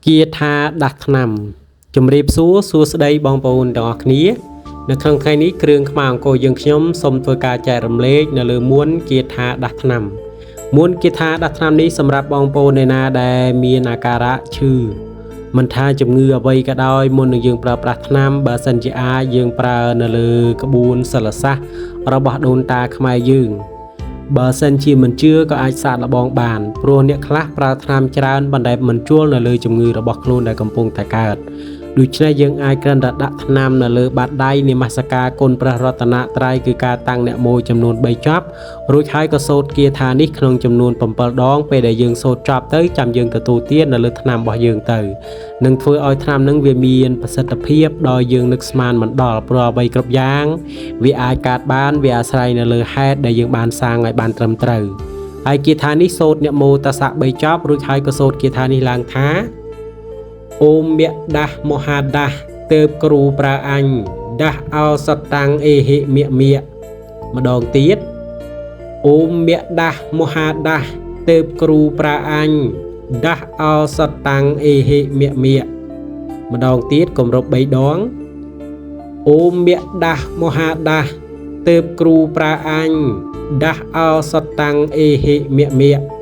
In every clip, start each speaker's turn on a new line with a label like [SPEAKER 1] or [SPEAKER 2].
[SPEAKER 1] គាថាដាស់ថ្នាំជំរាបសួរសួស្តីបងប្អូនទាំងអស់គ្នានៅក្នុងថ្ងៃនេះគ្រឿងខ្មែរអង្គរយើងខ្ញុំសូមធ្វើការចែករំលែកនៅលើមួនគាថាដាស់ថ្នាំមួនគាថាដាស់ថ្នាំនេះសម្រាប់បងប្អូនអ្នកណាដែលមានអាការៈឈឺមិនថាជំងឺអ្វីក៏ដោយមុននឹងយើងប្រើប្រាស់ថ្នាំបើសិនជាអាចយើងប្រើនៅលើក្បួនសិលសាស្ត្ររបស់ដូនតាខ្មែរយើងបើសិនជាមិនជឿក៏អាចសាកល្បងបានព្រោះអ្នកខ្លះប្រើថ្នាំច្រើនបណ្តែមិនជួលនៅលើជំងឺរបស់ខ្លួនដែលកំពុងតែកើតដូច្នេះយើងអាចគ្រាន់តែដាក់ថ្នាំនៅលើបាតដៃនមស្ការគុណព្រះរតនត្រ័យគឺការតាំងអ្នកមោចំនួន3ចប់រួចហើយក៏សូត្រគាថានេះក្នុងចំនួន7ដងពេលដែលយើងសូត្រចប់ទៅចាំយើងទទួលទាននៅលើថ្នាំរបស់យើងទៅនឹងធ្វើឲ្យថ្នាំនឹងវាមានប្រសិទ្ធភាពដោយយើងនឹកស្មានមិនដល់ព្រោះអ្វីគ្រប់យ៉ាងវាអាចកើតបានវាអាស្រ័យនៅលើហេតុដែលយើងបានសាងឲ្យបានត្រឹមត្រូវហើយគាថានេះសូត្រអ្នកមោតសៈ3ចប់រួចហើយក៏សូត្រគាថានេះឡើងថាអូមមៈដាស់មហាដាស់ទៅគ្រូប្រើអញដាស់អោសតាំងអេហិមៈមៈម្ដងទៀតអូមមៈដាស់មហាដាស់ទៅគ្រូប្រើអញដាស់អោសតាំងអេហិមៈមៈម្ដងទៀតគម្រប់3ដងអូមមៈដាស់មហាដាស់ទៅគ្រូប្រើអញដាស់អោសតាំងអេហិមៈមៈ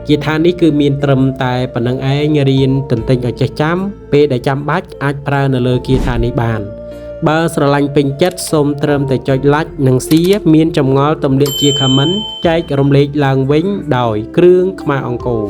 [SPEAKER 1] គាថានេះគឺមានត្រឹមតែប៉ុណ្្នឹងឯងរៀនទន្ទិញឲ្យចេះចាំពេលដែលចាំបាច់អាចប្រើនៅលើគាថានេះបានបើស្រឡាញ់ពេញចិត្តសូមត្រឹមតែចុច like និង share មានចម្ងល់ទម្លាក់ជា comment ចែករំលែកឡើងវិញដោយគ្រឿងខ្មែរអង្គរ